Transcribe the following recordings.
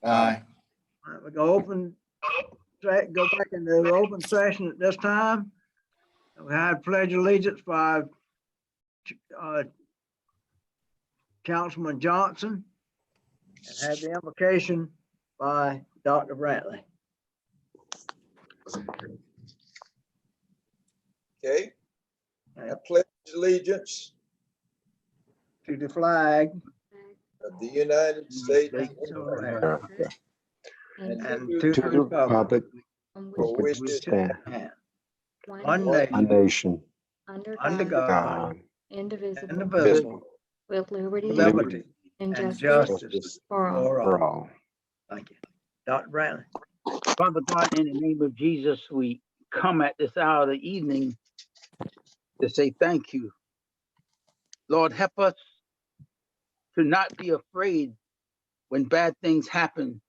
Aye. All right, we go back into the open session at this time. We had pledge allegiance by Councilman Johnson and had the invocation by Dr. Brantley. Okay. I pledge allegiance To the flag of the United States of America and to to to the the republic republic for which which it stand one one one nation nation, under God, God, indivisible, indivisible, with liberty liberty and and justice justice for all. for for all. all. Thank you. Dr. Brantley. Father God, in the name of Jesus, we come at this hour of the evening to say thank you. Lord, help us to not be afraid when bad things happen,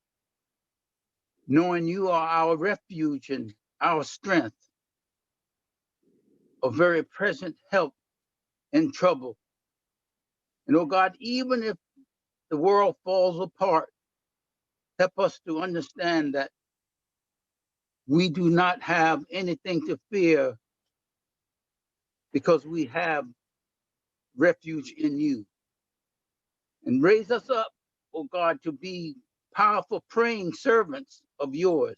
knowing you are our refuge and our strength, a very present help in trouble. And oh God, even if the world falls apart, help us to understand that we do not have anything to fear because we have refuge in you. And raise us up, oh God, to be powerful praying servants of yours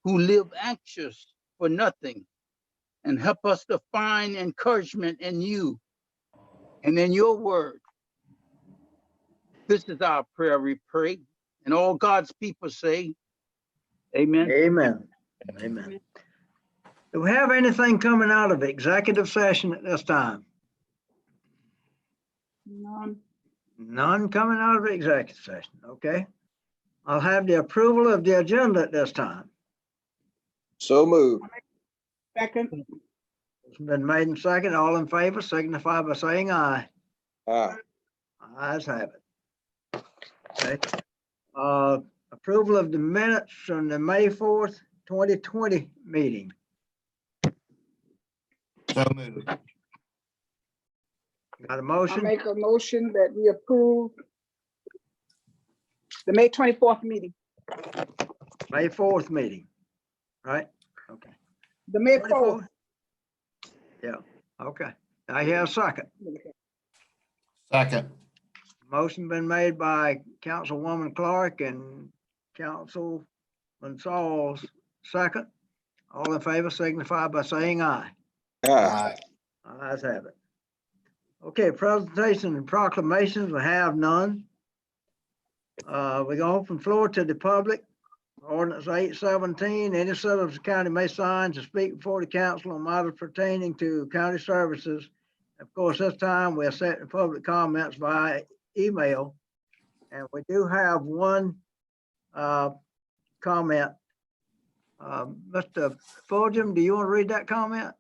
who live anxious for nothing, and help us to find encouragement in you and in your word. This is our prayer, we pray. And all God's people say, amen. Amen. Amen. Do we have anything coming out of executive session at this time? None coming out of executive session. Okay. I'll have the approval of the agenda at this time. So moved. Second. It's been made and second. All in favor signify by saying aye. Aye. Ayes have it. Okay. Approval of the minutes from the May 4th, 2020 meeting. So moved. Got a I motion? make a motion that we approve the May 24th meeting, May 4th meeting, right? Okay. the May 4th. Yeah, okay. I hear a second. Second. Motion been made by Councilwoman Clark and Councilman Sauls, second. All in favor signify by saying aye. Aye. Ayes have it. Okay, presentation and proclamations, we have none. We go open floor to the public. Ordinance 817, any citizen of the county may sign to speak before the council on matters pertaining to county services. Of course, this time we're setting public comments via email. And we do have one comment. Mr. Fulgham, do you want to read that comment?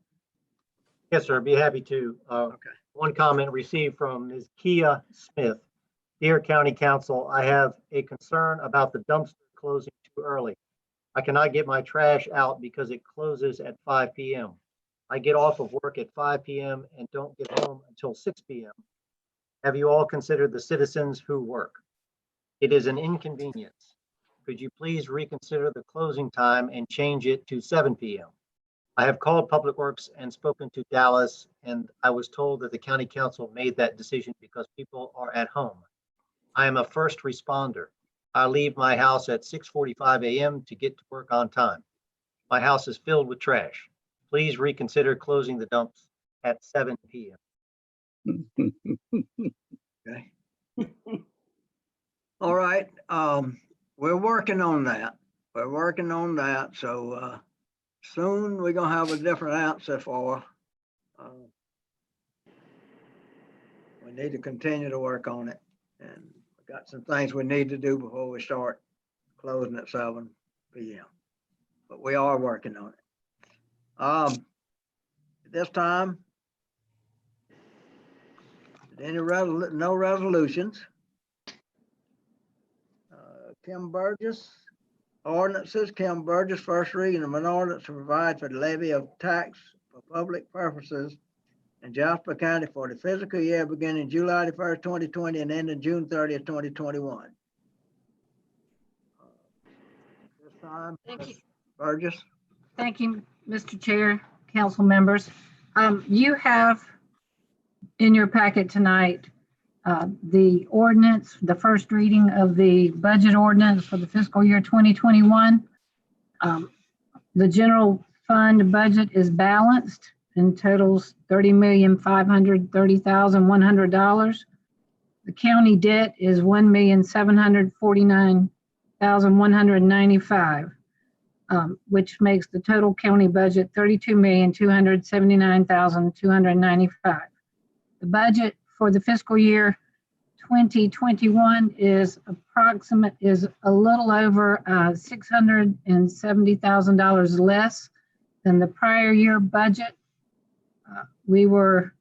Yes, sir. Be happy to. Okay. One comment received from Ms. Kia Smith. Dear County Council, I have a concern about the dumpster closing too early. I cannot get my trash out because it closes at 5 p.m. I get off of work at 5 p.m. and don't get home until 6 p.m. Have you all considered the citizens who work? It is an inconvenience. Could you please reconsider the closing time and change it to 7 p.m.? I have called Public Works and spoken to Dallas, and I was told that the County Council made that decision because people are at home. I am a first responder. I leave my house at 6:45 a.m. to get to work on time. My house is filled with trash. Please reconsider closing the dumps at 7 p.m. Okay. All right, we're working on that. We're working on that. So soon we're gonna have a different answer for. We need to continue to work on it, and we got some things we need to do before we start closing at 7 p.m. But we are working on it. At this time, no resolutions. Kim Burgess, ordinances. Kim Burgess, first reading of an ordinance to provide for the levy of tax for public purposes in Jasper County for the fiscal year beginning July 1st, 2020 and ending June 30th, 2021. time. Thank you. Burgess. Thank you, Mr. Chair, council members. You have in your packet tonight the ordinance, the first reading of the budget ordinance for the fiscal year 2021. The general fund budget is balanced and totals $30,530,100. The county debt is $1,749,195. Which makes the total county budget $32,279,295. The budget for the fiscal year 2021 is a little over $670,000 less than the prior year budget. We were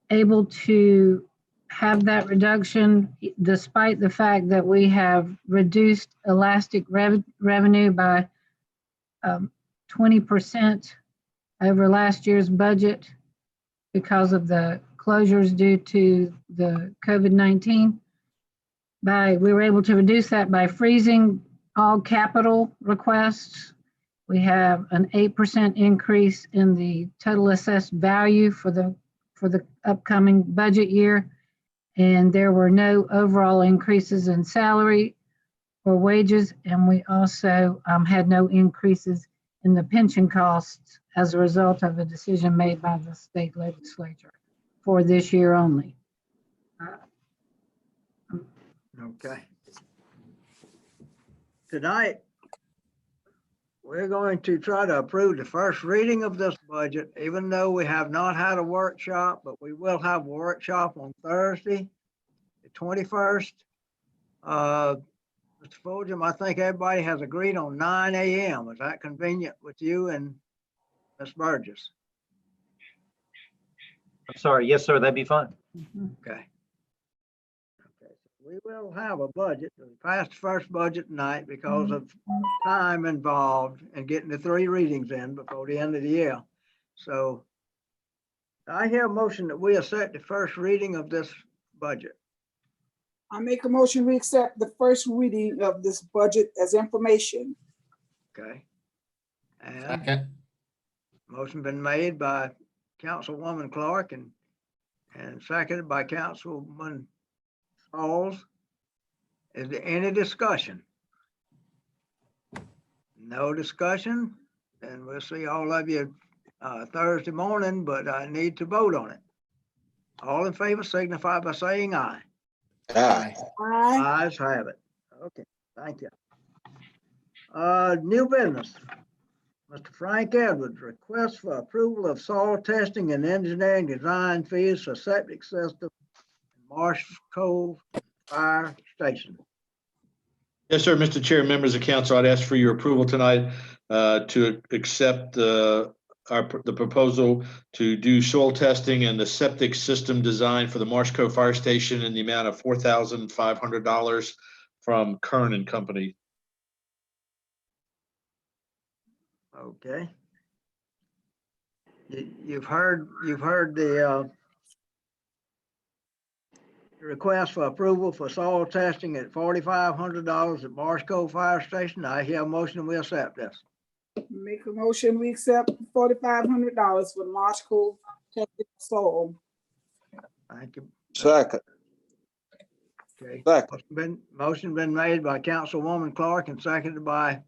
able to have that reduction despite the fact that we have reduced elastic revenue by 20% over last year's budget because of the closures due to the COVID-19. We were able to reduce that by freezing all capital requests. We have an 8% increase in the total assessed value for the upcoming budget year. And there were no overall increases in salary or wages. And we also had no increases in the pension costs as a result of a decision made by the state legislature for this year only. Okay. Tonight, we're going to try to approve the first reading of this budget, even though we have not had a workshop, but we will have a workshop on Thursday, the 21st. Mr. Fulgham, I think everybody has agreed on 9 a.m. Is that convenient with you and Ms. Burgess? I'm sorry. Yes, sir. That'd be fine. Okay. Okay, so we will have a budget. We passed the first budget tonight because of time involved in getting the 3 readings in before the end of the year. So I hear a motion that we accept the first reading of this budget. I make a motion, we accept the first reading of this budget as information. Okay. And Second. motion been made by Councilwoman Clark and seconded by Councilman Halls. Is there any discussion? No discussion? Then we'll see all of you Thursday morning, but I need to vote on it. All in favor signify by saying aye. Aye. Aye. Ayes have it. Okay, thank you. New business. Mr. Frank Edwards, request for approval of soil testing and engineering design fees for septic system in Marsh Cove Fire Station. Yes, sir, Mr. Chair, members of council, I'd ask for your approval tonight to accept the proposal to do soil testing and the septic system design for the Marsh Cove Fire Station in the amount of $4,500 from Kern and Company. Okay. You've heard the request for approval for soil testing at $4,500 at Marsh Cove Fire Station. I hear a motion, we accept this. Make a motion, we accept $4,500 for Marsh Cove testing soil. Thank you. Second. Okay. Second. Motion been made by Councilwoman Clark and seconded by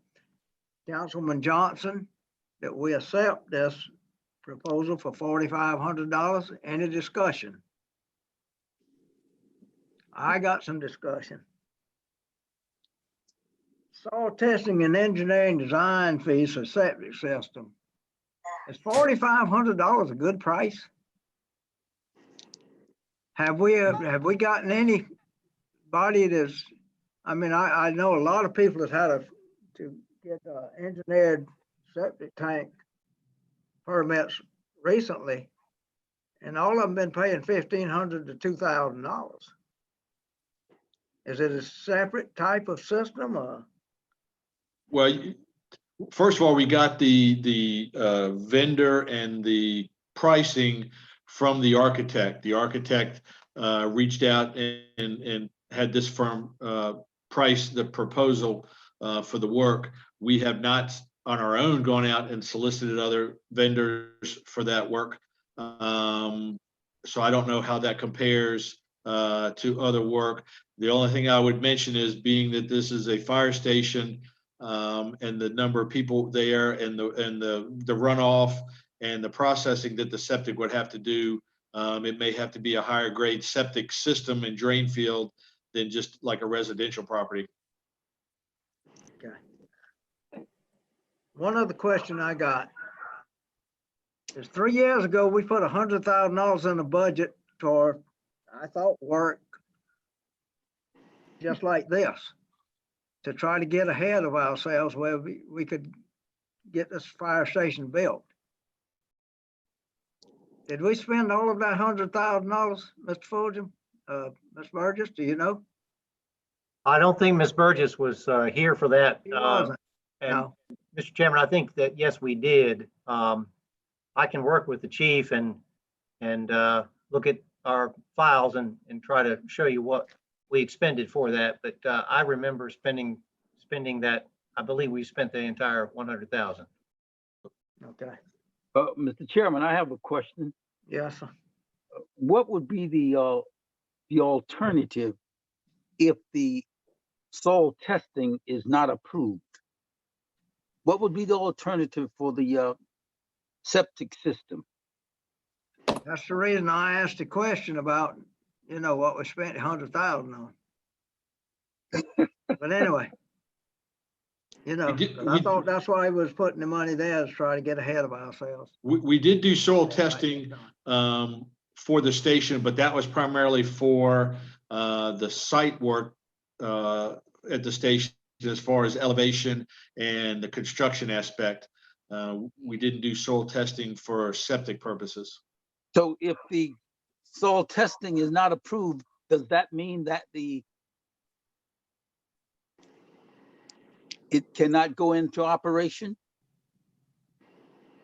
Councilman Johnson that we accept this proposal for $4,500. Any discussion? I got some discussion. Soil testing and engineering design fees for septic system. Is $4,500 a good price? Have we gotten anybody that's, I mean, I know a lot of people have had to get engineered septic tank permits recently, and all of them been paying $1,500 to $2,000. Is it a separate type of system or? Well, first of all, we got the vendor and the pricing from the architect. The architect reached out and had this firm price the proposal for the work. We have not on our own gone out and solicited other vendors for that work. So I don't know how that compares to other work. The only thing I would mention is, being that this is a fire station, and the number of people there, and the runoff and the processing that the septic would have to do, it may have to be a higher grade septic system and drain field than just like a residential property. One other question I got is 3 years ago, we put $100,000 in the budget for, I thought, work just like this, to try to get ahead of ourselves where we could get this fire station built. Did we spend all of that $100,000, Mr. Fulgham? Ms. Burgess, do you know? I don't think Ms. Burgess was here for that. He wasn't. And No. Mr. Chairman, I think that, yes, we did. I can work with the chief and look at our files and try to show you what we expended for that. But I remember spending that. I believe we spent the entire 100,000. Okay. Mr. Chairman, I have a question. Yes, sir. What would be the alternative if the soil testing is not approved? What would be the alternative for the septic system? That's the reason I asked the question about, what we spent $100,000 on. But anyway, I thought that's why he was putting the money there, is try to get ahead of ourselves. We did do soil testing for the station, but that was primarily for the site work at the station, as far as elevation and the construction aspect. We didn't do soil testing for septic purposes. So if the soil testing is not approved, does that mean that it cannot go into operation?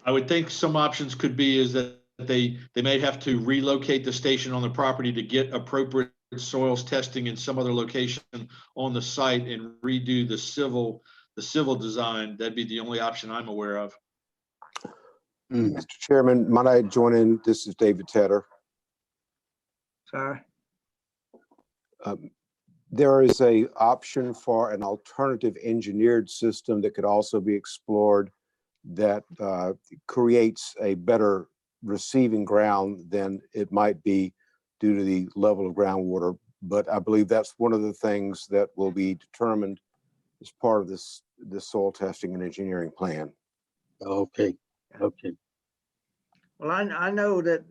I would think some options could be is that they may have to relocate the station on the property to get appropriate soils testing in some other location on the site and redo the civil design. That'd be the only option I'm aware of. Mr. Chairman, might I join in? This is David Tedder. Sorry. There is a option for an alternative engineered system that could also be explored that creates a better receiving ground than it might be due to the level of groundwater. But I believe that's one of the things that will be determined as part of this soil testing and engineering plan. Okay. Okay. Well, I know that,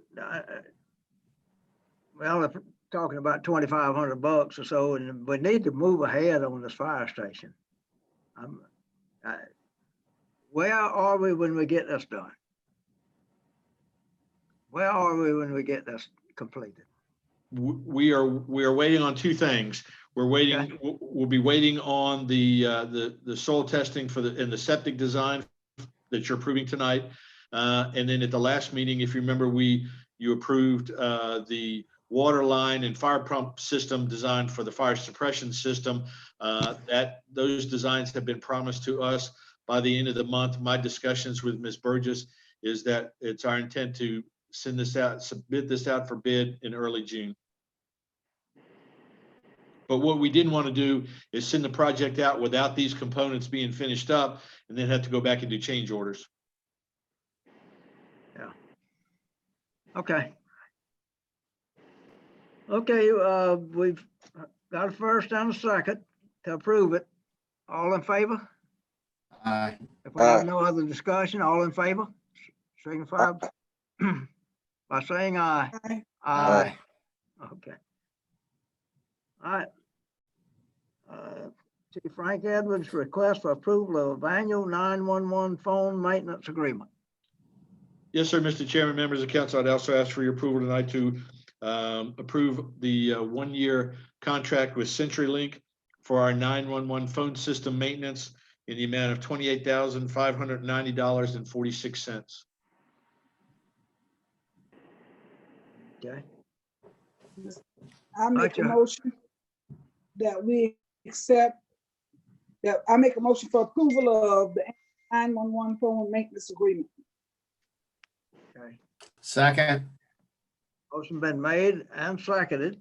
well, if we're talking about $2,500 or so, and we need to move ahead on this fire station. Where are we when we get this done? Where are we when we get this completed? We are waiting on two things. We're waiting. Okay. We'll be waiting on the soil testing and the septic design that you're approving tonight. And then at the last meeting, if you remember, you approved the water line and fire pump system design for the fire suppression system. Those designs have been promised to us by the end of the month. My discussions with Ms. Burgess is that it's our intent to submit this out for bid in early June. But what we didn't want to do is send the project out without these components being finished up and then have to go back and do change orders. Yeah. Okay. Okay, we've got a first and a second to approve it. All in favor? Aye. If we have no other discussion, all in favor, signify by saying aye. Aye. Aye. Okay. All right. Chief Frank Edwards request for approval of annual 911 phone maintenance agreement. Yes, sir, Mr. Chairman, members of council, I'd also ask for your approval tonight to approve the 1-year contract with CenturyLink for our 911 phone system maintenance in the amount of $28,590.46. Okay. I make a Gotcha. motion that we accept Yeah, I make a motion for approval of the 911 phone maintenance agreement. Okay, Second. motion been made and seconded.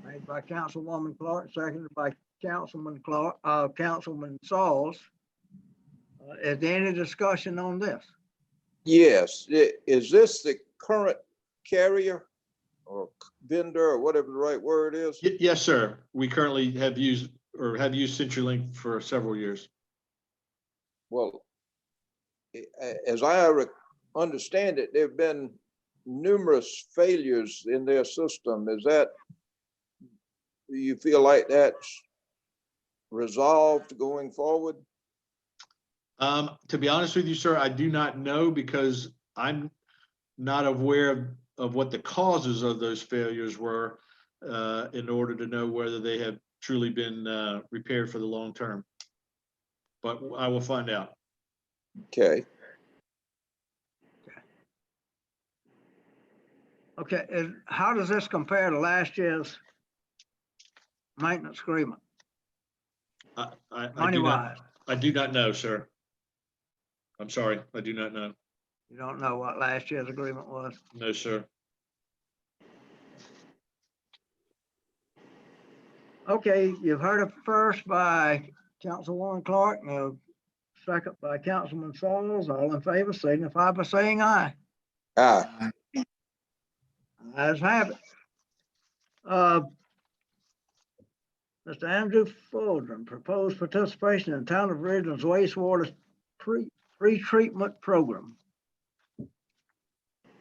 Made by Councilwoman Clark, seconded by Councilman Clark, Councilman Sauls. Is there any discussion on this? Yes, is this the current carrier or vendor or whatever the right word is? Yes, sir. We currently have used CenturyLink for several years. Well, as I understand it, there've been numerous failures in their system. Do you feel like that's resolved going forward? To be honest with you, sir, I do not know because I'm not aware of what the causes of those failures were in order to know whether they have truly been repaired for the long term. But I will find out. Okay. Okay, how does this compare to last year's maintenance agreement? I Money-wise, do not know, sir. I'm sorry, I do not know. you don't know what last year's agreement was? No, sir. Okay, you've heard it first by Councilwoman Clark, second by Councilman Sauls. All in favor, signify by saying aye. Aye. Ayes have it. Mr. Andrew Fordham, proposed participation in Town of Ridgeland's wastewater pre-treatment program.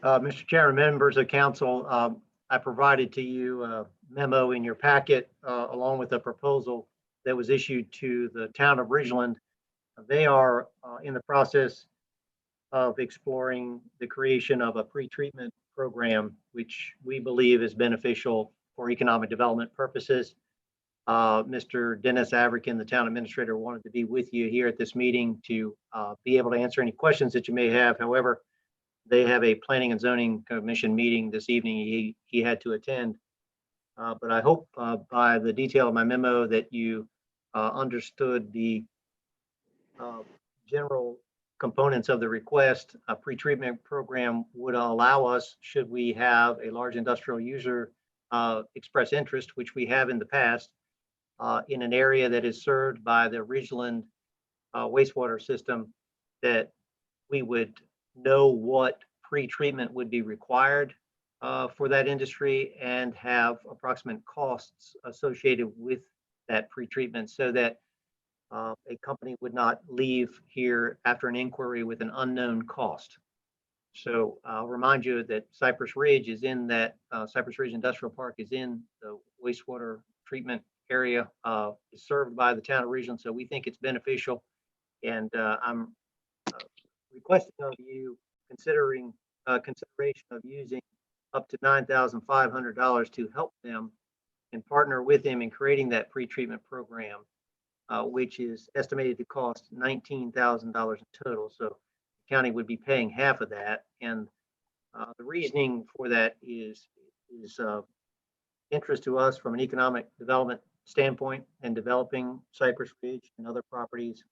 Mr. Chairman, members of council, I provided to you a memo in your packet along with a proposal that was issued to the town of Ridgeland. They are in the process of exploring the creation of a pre-treatment program, which we believe is beneficial for economic development purposes. Mr. Dennis Avrican, the town administrator, wanted to be with you here at this meeting to be able to answer any questions that you may have. However, they have a planning and zoning commission meeting this evening he had to attend. But I hope by the detail of my memo that you understood the general components of the request. A pretreatment program would allow us, should we have a large industrial user express interest, which we have in the past, in an area that is served by the Ridgeland wastewater system, that we would know what pre-treatment would be required for that industry and have approximate costs associated with that pre-treatment, so that a company would not leave here after an inquiry with an unknown cost. So I'll remind you that Cypress Ridge is in that, Cypress Ridge Industrial Park is in the wastewater treatment area, is served by the town of Ridgeland. So we think it's beneficial. And I'm requesting of you consideration of using up to $9,500 to help them and partner with them in creating that pre-treatment program, which is estimated to cost $19,000 in total. So the county would be paying half of that. And the reasoning for that is interest to us from an economic development standpoint and developing Cypress Ridge and other properties.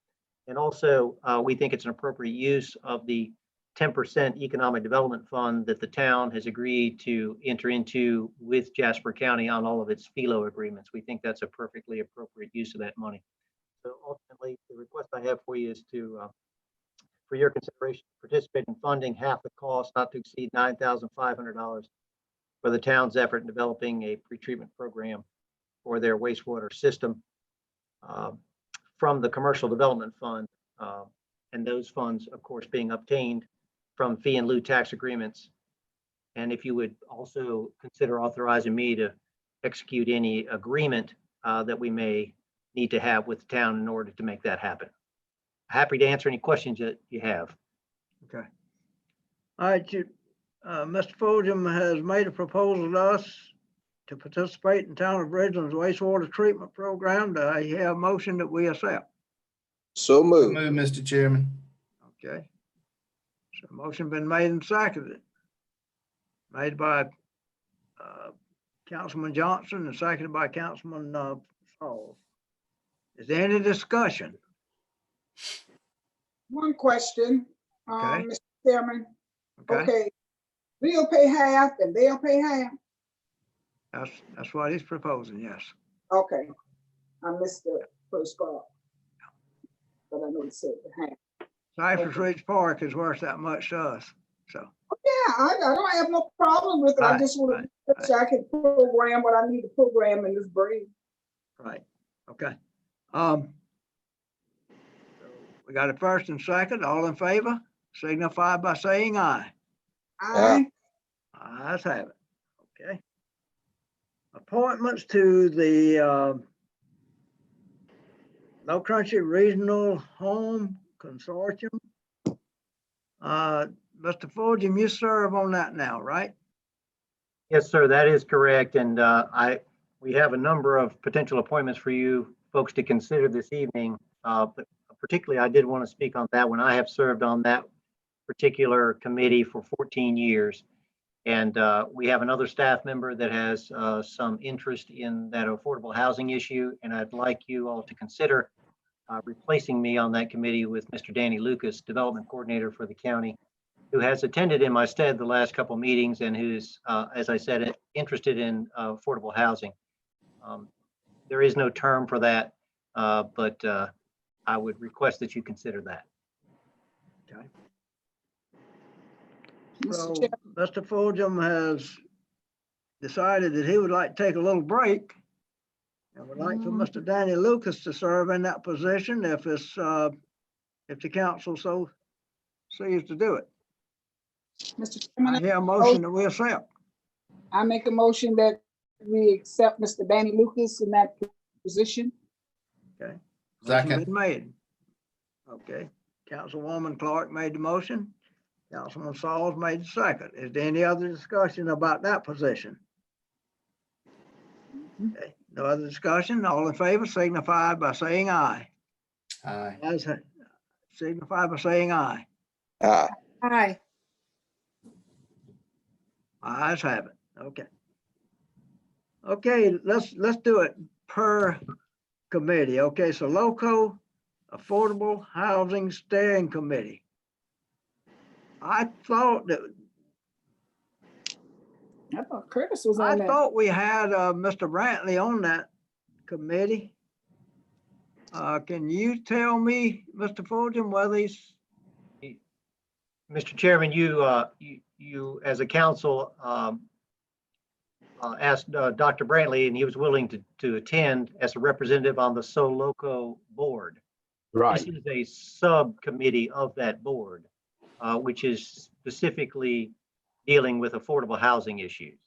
And also, we think it's an appropriate use of the 10% economic development fund that the town has agreed to enter into with Jasper County on all of its FELO agreements. We think that's a perfectly appropriate use of that money. So ultimately, the request I have for you is to, for your consideration, participate in funding half the cost, not to exceed $9,500 for the town's effort in developing a pretreatment program for their wastewater system from the Commercial Development Fund, and those funds, of course, being obtained from fee in lieu tax agreements. And if you would also consider authorizing me to execute any agreement that we may need to have with the town in order to make that happen. Happy to answer any questions that you have. Okay. All right, Mr. Fulgham has made a proposal to us to participate in Town of Ridgeland's wastewater treatment program. Do I hear a motion that we accept? So moved. Move, Mr. Chairman. Okay. So motion been made and seconded. Made by Councilman Johnson and seconded by Councilman Sauls. Is there any discussion? One question, Okay. Mr. Chairman. Okay, Okay, we'll pay half and they'll pay half. that's what he's proposing, yes. Okay, I missed the first part. But I know it said the half. Cypress Ridge Park is worth that much to us, so. Yeah, I don't have no problem with it. I Right, just want right, to make sure I can program what I need to program in this brain. Right, okay. We got a first and second, all in favor, signify by saying aye. Aye. Ayes have it, okay. Appointments to the Low Country Regional Home Consortium. Mr. Fulgham, you serve on that now, right? Yes, sir, that is correct. And we have a number of potential appointments for you folks to consider this evening. But particularly, I did want to speak on that one. I have served on that particular committee for 14 years. And we have another staff member that has some interest in that affordable housing issue. And I'd like you all to consider replacing me on that committee with Mr. Danny Lucas, Development Coordinator for the county, who has attended in my stead the last couple of meetings and who's, as I said, interested in affordable housing. There is no term for that, but I would request that you consider that. Okay. Mr. So Chairman, Mr. Fulgham has decided that he would like to take a little break and would like for Mr. Danny Lucas to serve in that position if it's, if the council so sees to do it. Mr. I Chairman, hear a motion that we accept. I make a motion that we accept Mr. Danny Lucas in that position. Okay. Motion Second. been made. Okay, Councilwoman Clark made the motion. Councilman Sauls made the second. Is there any other discussion about that position? Okay, no other discussion. All in favor signify by saying aye. Aye. Signify by saying aye. Aye. Aye. Ayes have it. Okay. Okay, let's do it per committee. Okay, so Local Affordable Housing Steering Committee. I thought Curtis was on that. we had Mr. Brantley on that committee. Can you tell me, Mr. Fulgham, whether he's, Mr. Chairman, you as a council asked Dr. Brantley, and he was willing to attend as a representative on the SoLoco board. Right. This is a subcommittee of that board, which is specifically dealing with affordable housing issues.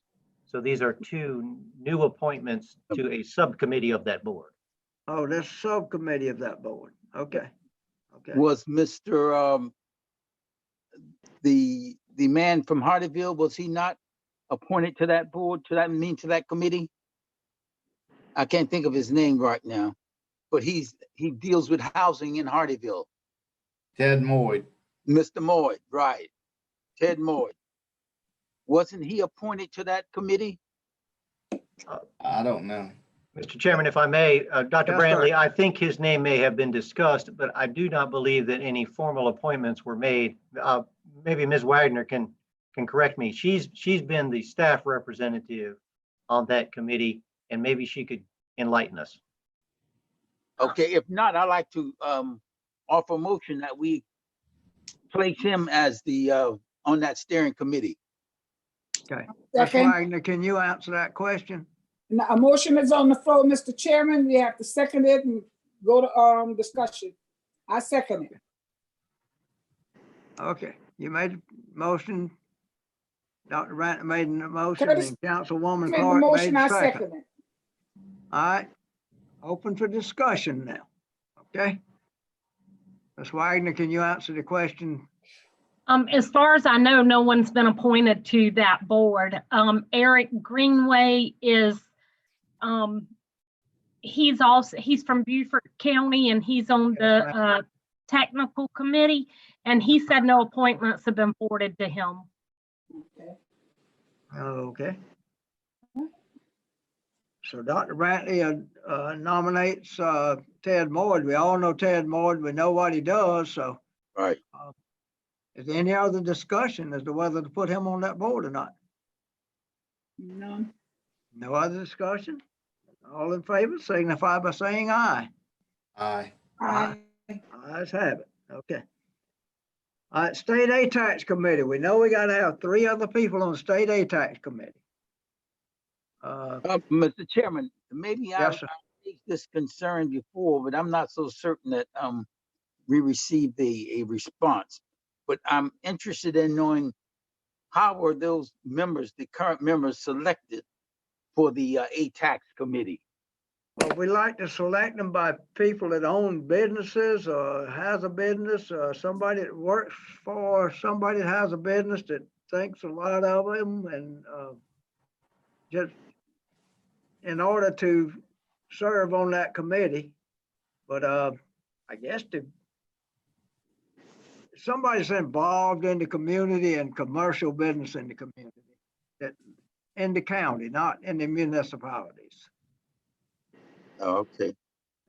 So these are two new appointments to a subcommittee of that board. oh, this subcommittee of that board. Okay. Okay. Was Mr. The man from Hardyville, was he not appointed to that board, to that committee? I can't think of his name right now, but he deals with housing in Hardyville. Ted Moyd. Mr. Moyd, right. Ted Moyd. Wasn't he appointed to that committee? I don't know. Mr. Chairman, if I may, Dr. Yes, sir. Brantley, I think his name may have been discussed, but I do not believe that any formal appointments were made. Maybe Ms. Wagner can correct me. She's been the staff representative on that committee, and maybe she could enlighten us. Okay, if not, I'd like to offer a motion that we place him as the on that steering committee. Okay. Ms. Second, Wagner, can you answer that question? now, a motion is on the floor, Mr. Chairman. We have to second it and go to discussion. I second it. Okay, you made a motion. Dr. Brantley made a motion Curtis and Councilwoman Made the Clark made motion, I a second. second it. All right, open for discussion now, okay? Ms. Wagner, can you answer the question? As far as I know, no one's been appointed to that board. Eric Greenway is, he's from Beaufort County and he's on the technical committee, and he said no appointments have been forwarded to him. Okay. Okay. So Dr. Brantley nominates Ted Moyd. We all know Ted Moyd. We know what he does. So Right. is there any other discussion as to whether to put him on that board or not? None. No other discussion? All in favor signify by saying aye. Aye. Aye. Ayes have it. Okay. All right, State A-Tax Committee. We know we gotta have 3 other people on the State A-Tax Committee. Mr. Chairman, maybe I Yes, sir. raised this concern before, but I'm not so certain that we received a response. But I'm interested in knowing how were those members, the current members, selected for the A-Tax Committee? Well, we like to select them by people that own businesses or has a business, or somebody that works for somebody that has a business that thinks a lot of them, and just in order to serve on that committee. But I guess somebody's involved in the community and commercial business in the community, that in the county, not in the municipalities. Oh, okay.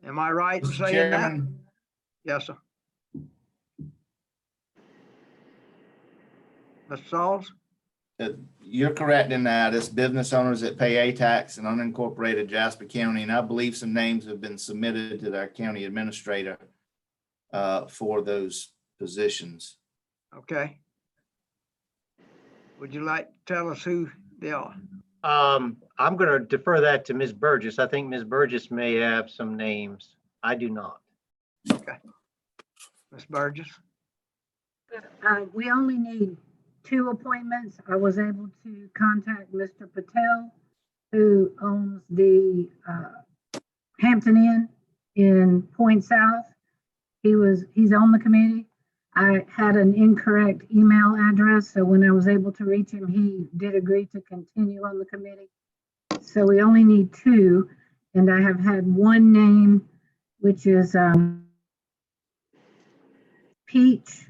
Am I right in Mr. saying that? Chairman, Yes, sir. Mr. Sauls? you're correct in that. It's business owners that pay A-tax in unincorporated Jasper County, and I believe some names have been submitted to our county administrator for those positions. Okay. Would you like to tell us who they are? I'm going to defer that to Ms. Burgess. I think Ms. Burgess may have some names. I do not. Okay. Ms. Burgess? We only need 2 appointments. I was able to contact Mr. Patel, who owns the Hampton Inn in Point South. He's on the committee. I had an incorrect email address, so when I was able to reach him, he did agree to continue on the committee. So we only need 2, and I have had 1 name, which is Peach,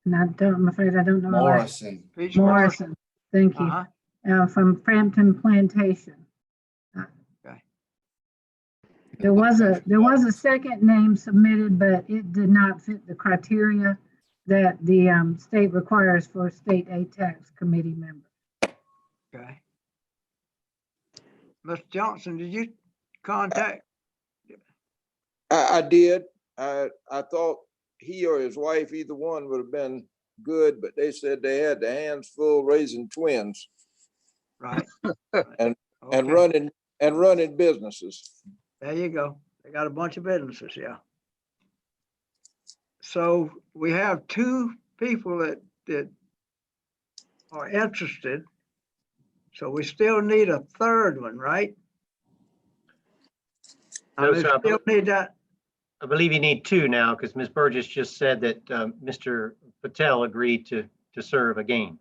and I'm afraid I don't know. Morrison. Peach Morrison, thank you, Uh-huh. from Frampton Plantation. Okay. There was a second name submitted, but it did not fit the criteria that the state requires for a state A-tax committee member. Okay. Mr. Johnson, did you contact? I did. I thought he or his wife, either one would have been good, but they said they had their hands full raising twins Right. and Okay. running businesses. There you go. They got a bunch of businesses, yeah. So we have 2 people that are interested. So we still need a 3rd one, right? No, We sir, still need that. I believe you need 2 now because Ms. Burgess just said that Mr. Patel agreed to serve again.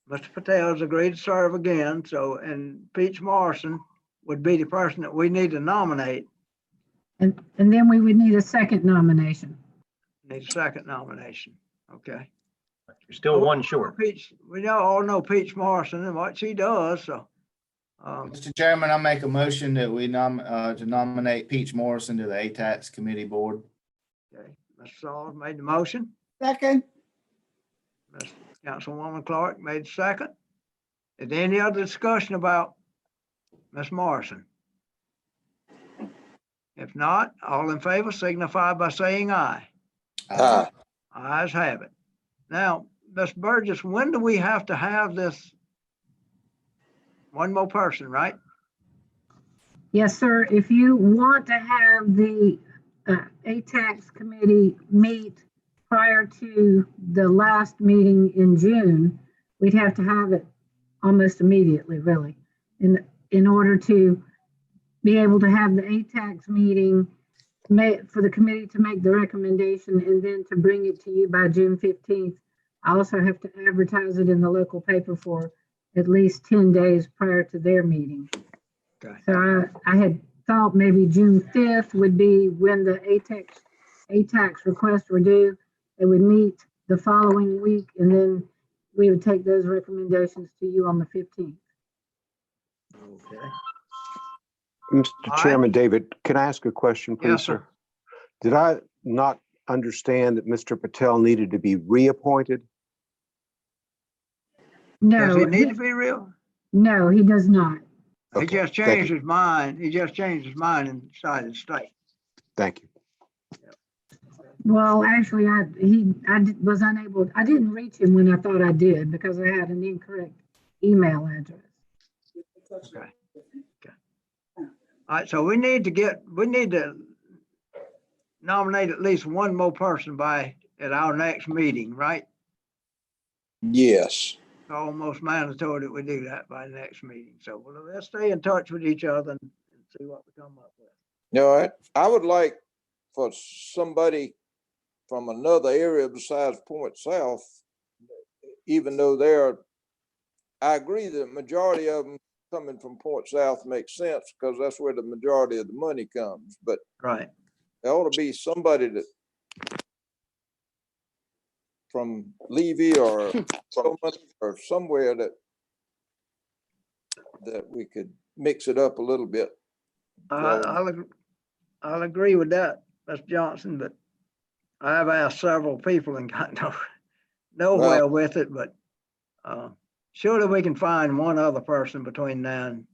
Mr. Patel's agreed to serve again. So, and Peach Morrison would be the person that we need to nominate. And then we would need a second nomination. Need a second nomination. Okay. You're still 1 short. Peach, we all know Peach Morrison and what she does, so. Mr. Chairman, I make a motion that we to nominate Peach Morrison to the A-tax committee board. Okay, Mr. Sauls made the motion. Second. Ms. Councilwoman Clark made the second. Is there any other discussion about Ms. Morrison? If not, all in favor signify by saying aye. Aye. Ayes have it. Now, Ms. Burgess, when do we have to have this? One more person, right? Yes, sir. If you want to have the A-tax committee meet prior to the last meeting in June, we'd have to have it almost immediately, really, in order to be able to have the A-tax meeting for the committee to make the recommendation and then to bring it to you by June 15th. I also have to advertise it in the local paper for at least 10 days prior to their meeting. Okay. So I had thought maybe June 5th would be when the A-tax requests were due. They would meet the following week, and then we would take those recommendations to you on the 15th. Okay. Mr. right. Chairman, David, can I ask a question, please, Yes, sir. sir? Did I not understand that Mr. Patel needed to be reappointed? Does he No, need to be real? no, he does not. He Okay, just thank changed you. his mind. He just changed his mind and decided to stay. Thank you. Well, actually, was unable, I didn't reach him when I thought I did because I had an incorrect email address. Okay. All right, so we need to nominate at least one more person at our next meeting, right? Yes. It's almost mandatory that we do that by the next meeting. So let's stay in touch with each other and see what we come up with. All right. I would like for somebody from another area besides Point South, even though I agree that the majority of them coming from Point South makes sense because that's where the majority of the money comes. But Right. there ought to be somebody that from Levy or or somewhere that we could mix it up a little bit. I'll agree with that, Mr. Johnson, but I have asked several people and got nowhere with it, but surely we can find one other person between now and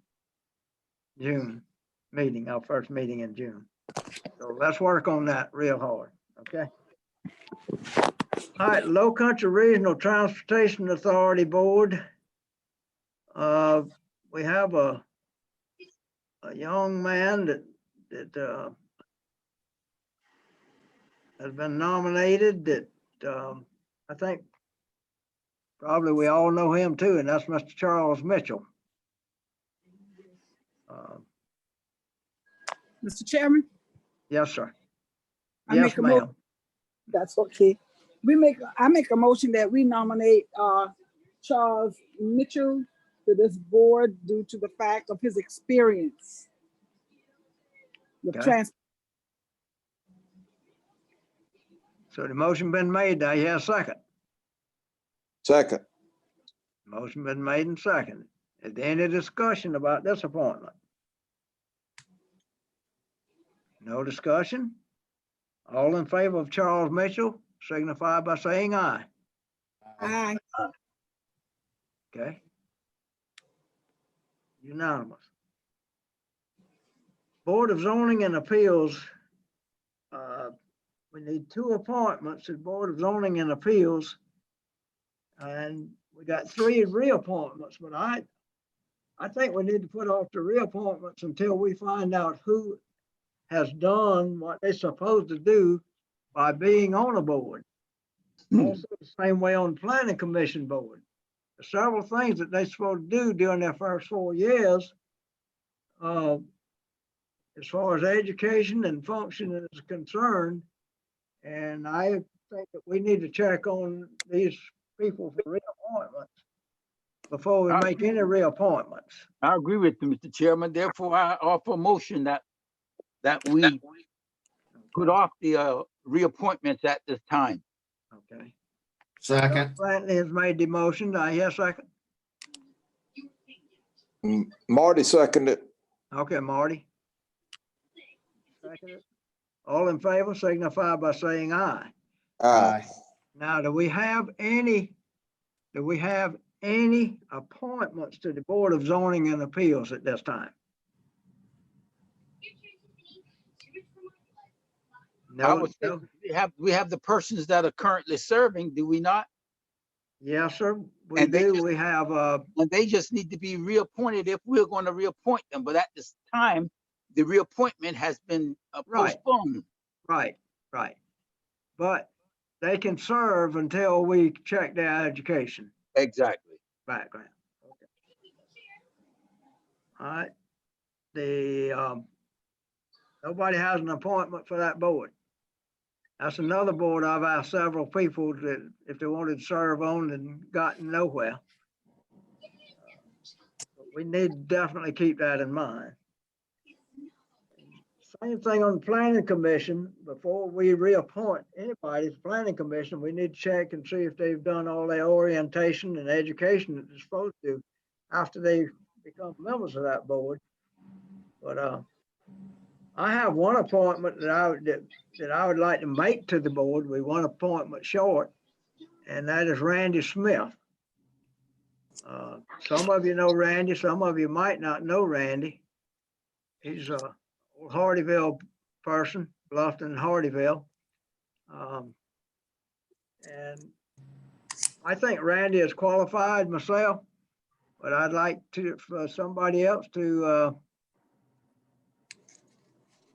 June meeting, our first meeting in June. So let's work on that real hard, okay? All right, Low Country Regional Transportation Authority Board. We have a young man that has been nominated that I think probably we all know him too, and that's Mr. Charles Mitchell. Mr. Chairman, Yes, sir. I Yes, make a ma'am. that's okay. I make a motion that we nominate Charles Mitchell to this board due to the fact of his experience with Okay. So the motion been made. Now you have a second. Second. Motion been made and seconded. Is there any discussion about this appointment? No discussion? All in favor of Charles Mitchell, signify by saying aye. Aye. Okay. Unanimous. Board of Zoning and Appeals. We need 2 appointments at Board of Zoning and Appeals. And we got 3 reappointments, but I think we need to put off the reappointments until we find out who has done what they're supposed to do by being on a board. Also, the same way on the Planning Commission board. There's several things that they're supposed to do during their first 4 years. As far as education and function is concerned. And I think that we need to check on these people for reappointments before we make any reappointments. I agree with you, Mr. Chairman. Therefore, I offer a motion that we put off the reappointments at this time. Okay. Second. Brantley has made the motion. I hear a second. Marty seconded. Okay, Marty. Seconded. All in favor, signify by saying aye. Aye. Now, do we have any appointments to the Board of Zoning and Appeals at this time? No, no. We have the persons that are currently serving, do we not? Yes, sir. We And they do. just- We have, And they just need to be reappointed if we're going to reappoint them. But at this time, the reappointment has been Right. postponed. right. But they can serve until we check their education Exactly. background. Okay. All right. The, nobody has an appointment for that board. That's another board I've asked several people that if they wanted to serve on and gotten nowhere. We need to definitely keep that in mind. Same thing on the Planning Commission. Before we reappoint anybody to the Planning Commission, we need to check and see if they've done all their orientation and education that they're supposed to after they become members of that board. But I have one appointment that I would like to make to the board. We one appointment short, and that is Randy Smith. Some of you know Randy, some of you might not know Randy. He's a old Hardyville person, Bluffton, Hardyville. And I think Randy is qualified myself, but I'd like for somebody else to,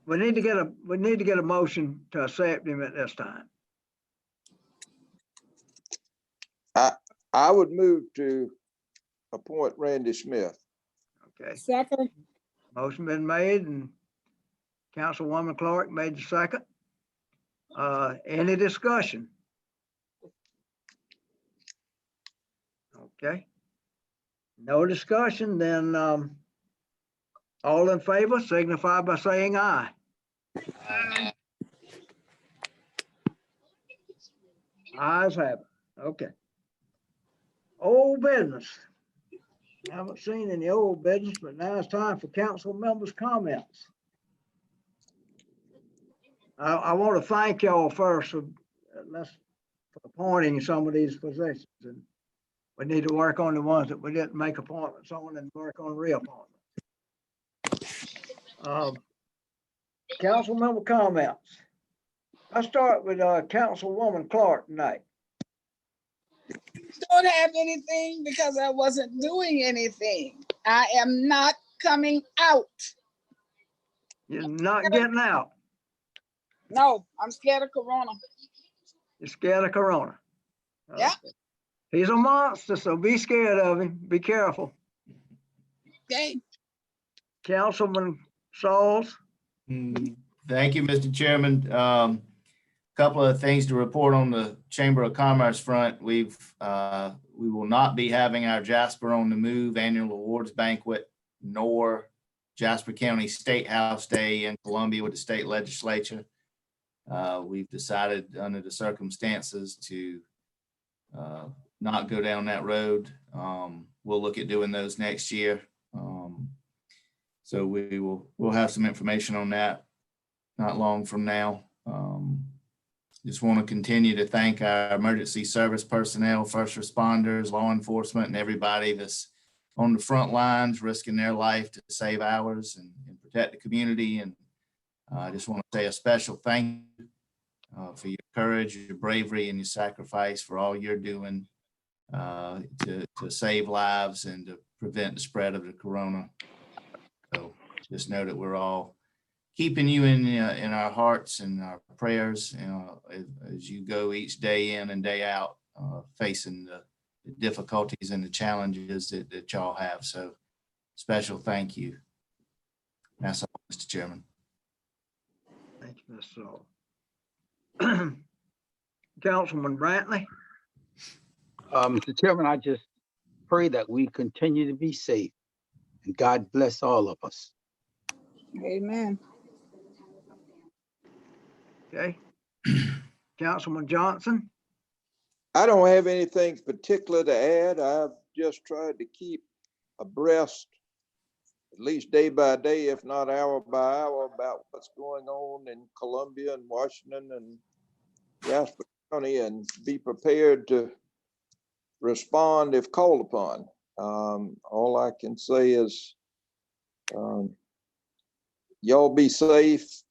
we need to get a motion to accept him at this time. I would move to appoint Randy Smith. Okay, Second, motion been made and Councilwoman Clark made the second. Any discussion? Okay. No discussion, then all in favor signify by saying aye. Ayes have it. Okay. Old business. Haven't seen any old business, but now it's time for council members' comments. I want to thank y'all first for appointing some of these positions, and we need to work on the ones that we didn't make appointments on and work on reappointments. Council member comments. I'll start with Councilwoman Clark tonight. don't have anything because I wasn't doing anything. I am not coming out. You're not getting out. No, I'm scared of Corona. You're scared of Corona. Yeah. Okay. He's a monster, so be scared of him. Be careful. Okay. Councilman Sauls. Thank you, Mr. Chairman. Couple of things to report on the Chamber of Commerce front. We will not be having our Jasper on the Move annual awards banquet, nor Jasper County State House Day in Columbia with the state legislature. We've decided under the circumstances to not go down that road. We'll look at doing those next year. So we'll have some information on that not long from now. Just want to continue to thank our emergency service personnel, first responders, law enforcement, and everybody that's on the front lines risking their life to save ours and protect the community. And I just want to say a special thank you for your courage, your bravery, and your sacrifice for all you're doing to save lives and to prevent the spread of the corona. So just know that we're all keeping you in our hearts and our prayers, as you go each day in and day out, facing the difficulties and the challenges that y'all have. So special thank you. That's all, Mr. Chairman. Thank you, Mr. Saul. Councilman Brantley. Mr. Chairman, I just pray that we continue to be safe and God bless all of us. Amen. Okay. Councilman Johnson. I don't have anything particular to add. I've just tried to keep abreast, at least day by day, if not hour by hour, about what's going on in Columbia and Washington and Jasper County, and be prepared to respond if called upon. All I can say is y'all be safe,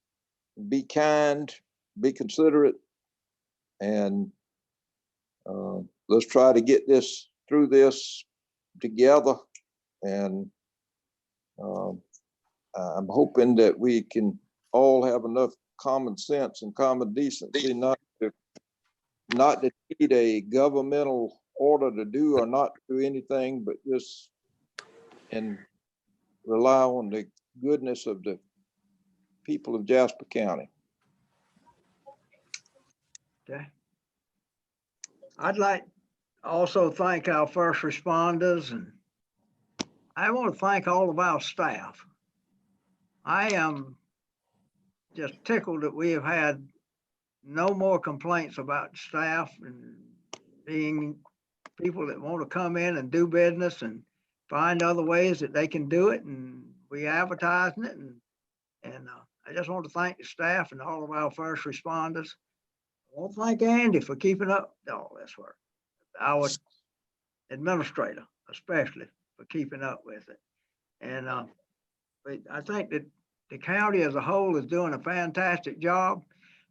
be kind, be considerate, and let's try to get through this together. And I'm hoping that we can all have enough common sense and common decency not to need a governmental order to do or not do anything, but just and rely on the goodness of the people of Jasper County. Okay. I'd like also thank our first responders, and I want to thank all of our staff. I am just tickled that we have had no more complaints about staff and being people that want to come in and do business and find other ways that they can do it, and we advertising it, and I just want to thank the staff and all of our first responders. I want to thank Andy for keeping up with all this work. Our administrator, especially, for keeping up with it. And I think that the county as a whole is doing a fantastic job,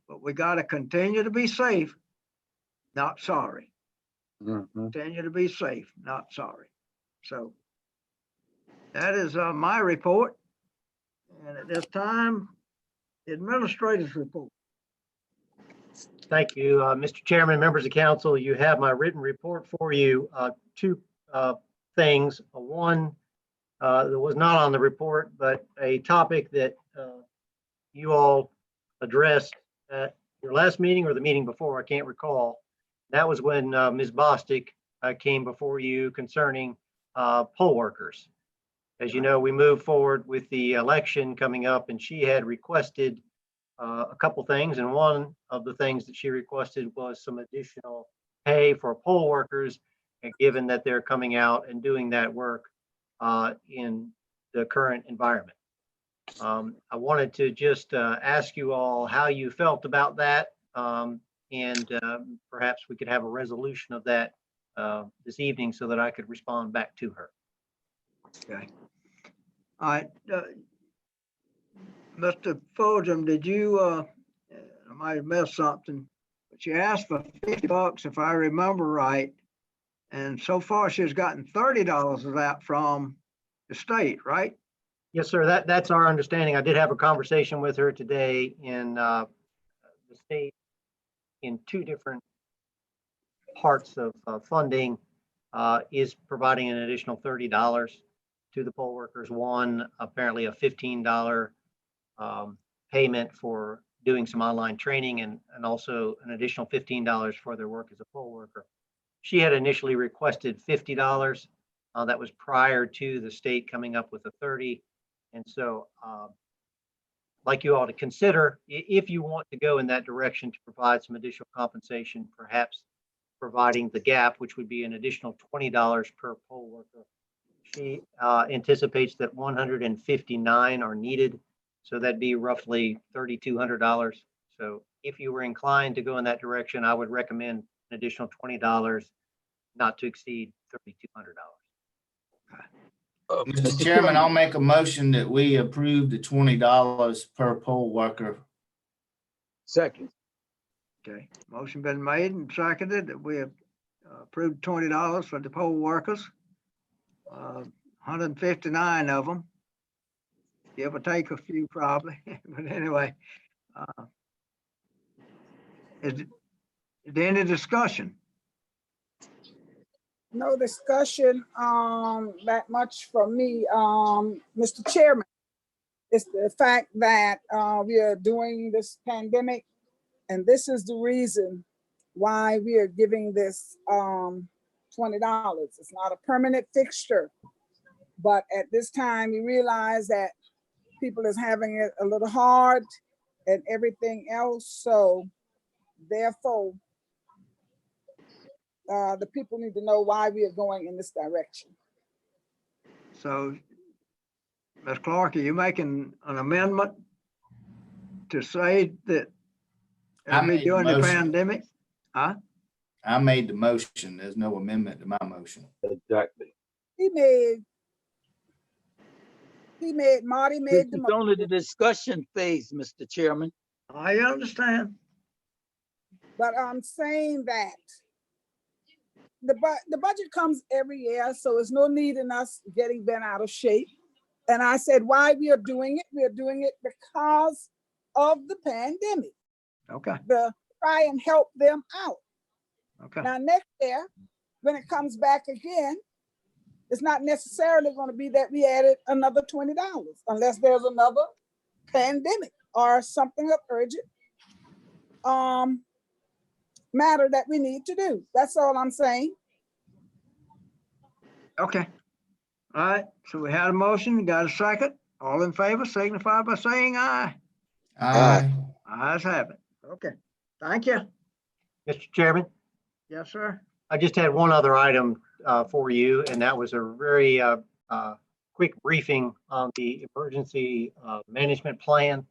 but we got to continue to be safe, not sorry. Continue to be safe, not sorry. So that is my report. And at this time, the administrator's report. Thank you, Mr. Chairman, members of council. You have my written report for you. Two things. One that was not on the report, but a topic that you all addressed at your last meeting or the meeting before, I can't recall. That was when Ms. Bostic came before you concerning poll workers. As you know, we moved forward with the election coming up, and she had requested a couple things, and one of the things that she requested was some additional pay for poll workers, and given that they're coming out and doing that work in the current environment. I wanted to just ask you all how you felt about that, and perhaps we could have a resolution of that this evening so that I could respond back to her. Okay. All right. Mr. Fulgham, did you, I might have missed something, but you asked for $50 if I remember right. And so far she's gotten $30 of that from the state, right? Yes, sir. That's our understanding. I did have a conversation with her today, in the state in two different parts of funding is providing an additional $30 to the poll workers. One, apparently a $15 payment for doing some online training, and also an additional $15 for their work as a poll worker. She had initially requested $50. That was prior to the state coming up with a 30. And so I'd like you all to consider, if you want to go in that direction, to provide some additional compensation, perhaps providing the gap, which would be an additional $20 per poll worker. She anticipates that 159 are needed. So that'd be roughly $3,200. So if you were inclined to go in that direction, I would recommend an additional $20, not to exceed $3,200. Mr. Chairman, I'll make a motion that we approve the $20 per poll worker. Second. Okay, motion been made and seconded that we have approved $20 for the poll workers. 159 of them. Give or take a few probably, but anyway. Is there any discussion? No discussion that much from me, Mr. Chairman. It's the fact that we are doing this pandemic, and this is the reason why we are giving this $20. It's not a permanent fixture, but at this time we realize that people is having it a little hard and everything else. So therefore, the people need to know why we are going in this direction. So, Ms. Clark, are you making an amendment to say that during the pandemic? Huh? I made the motion. There's no amendment to my motion. Exactly. Marty made the It's motion. only the discussion phase, Mr. Chairman. I understand. But I'm saying that the budget comes every year, so there's no need in us getting bent out of shape. And I said, why we are doing it? We are doing it because of the pandemic. Okay. To try and help them out. Okay. Now, next year, when it comes back again, it's not necessarily going to be that we added another $20, unless there's another pandemic or something of urgent matter that we need to do. That's all I'm saying. Okay. All right. So we had a motion, got a second. All in favor, signify by saying aye. Aye. Ayes have it. Okay. Thank you. Mr. Chairman, Yes, sir. I just had one other item for you, and that was a very quick briefing on the emergency management plan.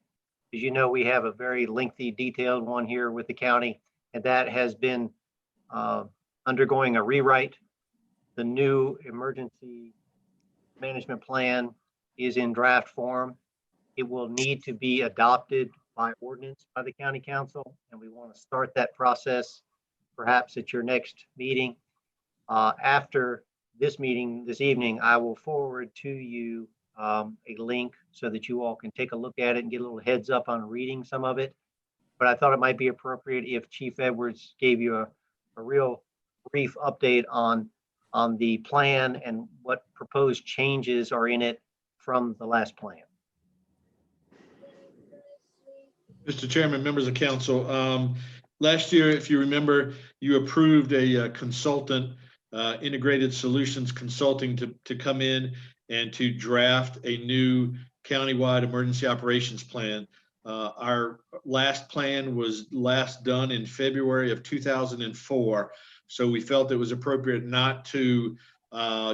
As you know, we have a very lengthy, detailed one here with the county, and that has been undergoing a rewrite. The new emergency management plan is in draft form. It will need to be adopted by ordinance by the county council, and we want to start that process perhaps at your next meeting. After this meeting this evening, I will forward to you a link so that you all can take a look at it and get a little heads up on reading some of it. But I thought it might be appropriate if Chief Edwards gave you a real brief update on the plan and what proposed changes are in it from the last plan. Mr. Chairman, members of council, last year, if you remember, you approved a consultant, Integrated Solutions Consulting, to come in and to draft a new countywide emergency operations plan. Our last plan was last done in February of 2004. So we felt it was appropriate not to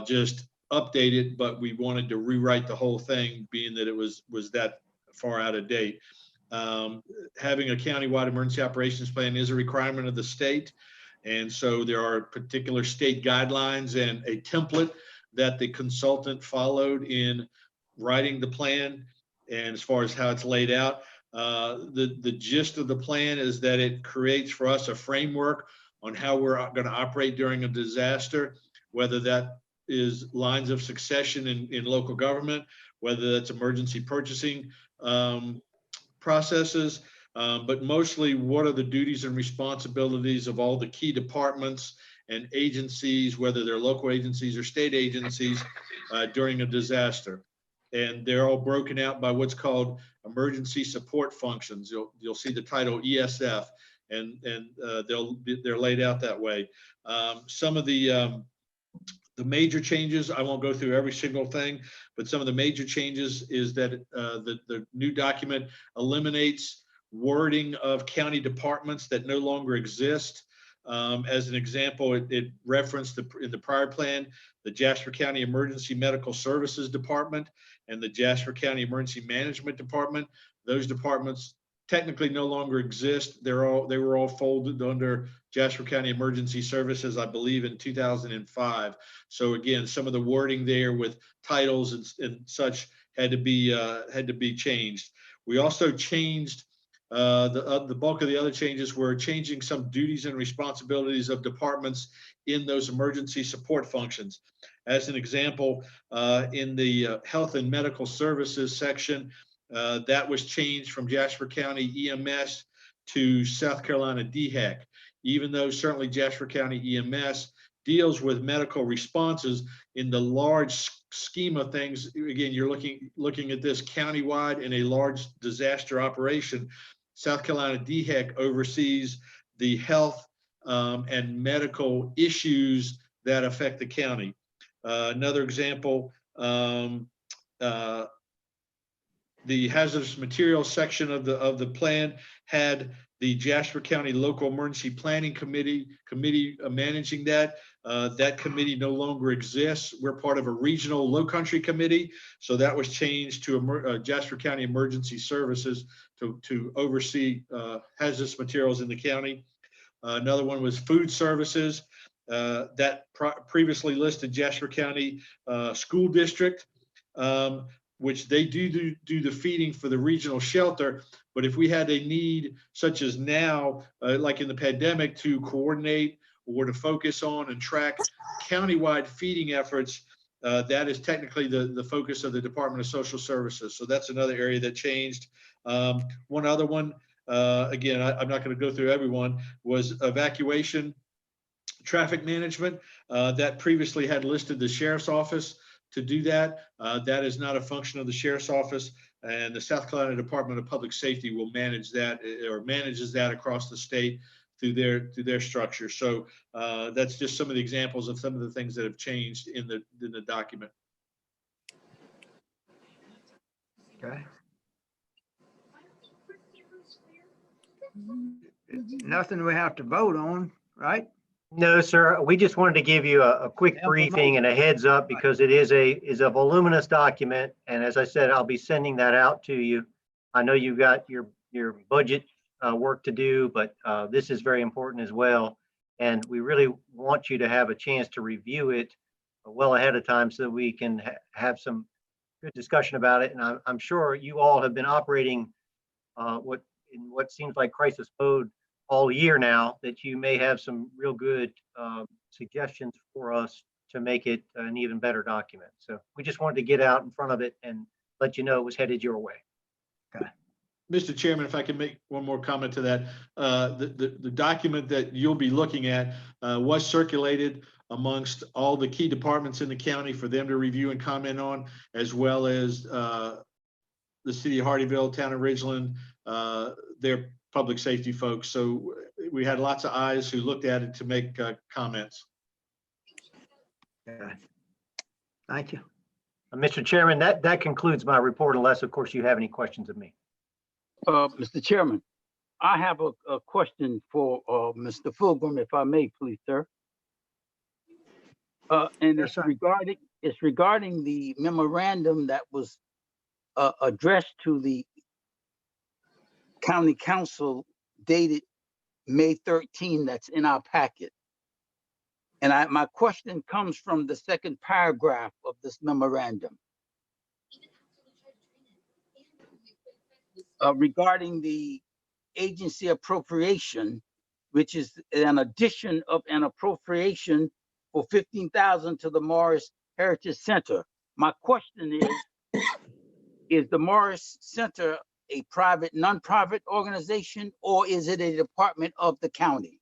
just update it, but we wanted to rewrite the whole thing, being that it was that far out of date. Having a countywide emergency operations plan is a requirement of the state. And so there are particular state guidelines and a template that the consultant followed in writing the plan. And as far as how it's laid out, the gist of the plan is that it creates for us a framework on how we're going to operate during a disaster, whether that is lines of succession in local government, whether that's emergency purchasing processes, but mostly what are the duties and responsibilities of all the key departments and agencies, whether they're local agencies or state agencies, during a disaster. And they're all broken out by what's called emergency support functions. You'll see the title ESF, and they're laid out that way. Some of the major changes, I won't go through every single thing, but some of the major changes is that the new document eliminates wording of county departments that no longer exist. As an example, it referenced in the prior plan, the Jasper County Emergency Medical Services Department and the Jasper County Emergency Management Department. Those departments technically no longer exist. They were all folded under Jasper County Emergency Services, I believe, in 2005. So again, some of the wording there with titles and such had to be changed. We also changed the bulk of the other changes were changing some duties and responsibilities of departments in those emergency support functions. As an example, in the health and medical services section, that was changed from Jasper County EMS to South Carolina DHEC. Even though certainly Jasper County EMS deals with medical responses, in the large scheme of things, again, you're looking at this countywide in a large disaster operation. South Carolina DHEC oversees the health and medical issues that affect the county. Another example, the hazardous materials section of the plan had the Jasper County Local Emergency Planning Committee managing that. That committee no longer exists. We're part of a regional low country committee. So that was changed to Jasper County Emergency Services to oversee hazardous materials in the county. Another one was food services. That previously listed Jasper County School District, which they do the feeding for the regional shelter. But if we had a need such as now, like in the pandemic, to coordinate or to focus on and track countywide feeding efforts, that is technically the focus of the Department of Social Services. So that's another area that changed. One other one, again, I'm not going to go through everyone, was evacuation traffic management. That previously had listed the sheriff's office to do that. That is not a function of the sheriff's office, and the South Carolina Department of Public Safety will manage that, or manages that across the state through their structure. So that's just some of the examples of some of the things that have changed in the document. Okay. Nothing we have to vote on, right? No, sir. We just wanted to give you a quick briefing and a heads up because it is a voluminous document. And as I said, I'll be sending that out to you. I know you've got your budget work to do, but this is very important as well. And we really want you to have a chance to review it well ahead of time so that we can have some good discussion about it. And I'm sure you all have been operating what seems like crisis mode all year now, that you may have some real good suggestions for us to make it an even better document. So we just wanted to get out in front of it and let you know it was headed your way. Mr. Chairman, if I can make one more comment to that, the document that you'll be looking at was circulated amongst all the key departments in the county for them to review and comment on, as well as the city of Hardyville, town of Ridgeland, their public safety folks. So we had lots of eyes who looked at it to make comments. Okay. Thank you. Mr. Chairman, that concludes my report, unless, of course, you have any questions of me. Mr. Chairman, I have a question for Mr. Fulgham, if I may, please, sir. And Yes, sir. it's regarding the memorandum that was addressed to the county council dated May 13, that's in our packet. And my question comes from the second paragraph of this memorandum. Regarding the agency appropriation, which is an addition of an appropriation for $15,000 to the Morris Heritage Center. My question is the Morris Center a private, nonprofit organization, or is it a department of the county?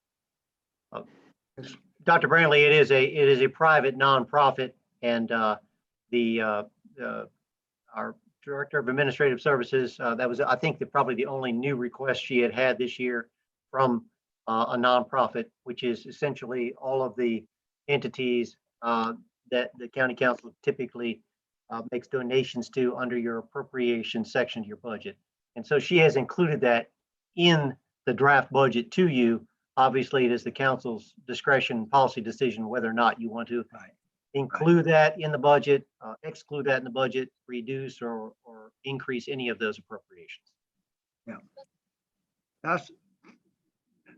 Dr. Brantley, it is a private nonprofit, and our Director of Administrative Services, that was, I think, probably the only new request she had this year from a nonprofit, which is essentially all of the entities that the county council typically makes donations to under your appropriation section of your budget. And so she has included that in the draft budget to you. Obviously, it is the council's discretion, policy decision, whether or not you want to include that in the budget, exclude that in the budget, reduce or increase any of those appropriations. Yeah. That's,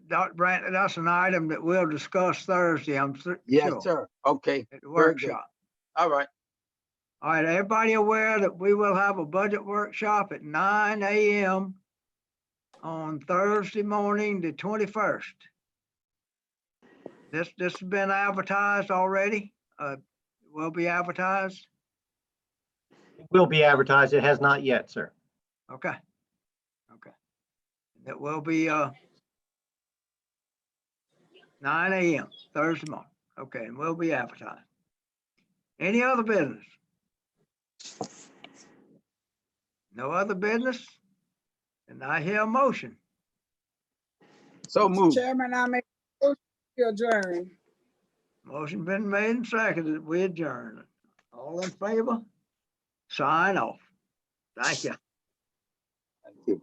Dr. Brantley, that's an item that we'll discuss Thursday, I'm sure. Yes, sir. Okay. At the Very good. workshop. All right. All right, everybody aware that we will have a budget workshop at 9 a.m. on Thursday morning, the 21st. This has been advertised already. Will be advertised. It will be advertised. It has not yet, sir. Okay. Okay. It will be 9 a.m. Thursday morning. Okay, and will be advertised. Any other business? No other business? And I hear a motion. So Mr. moved. Chairman, I make a motion to adjourn. Motion been made and seconded. We adjourn. All in favor? Sign off. Thank you. Thank you.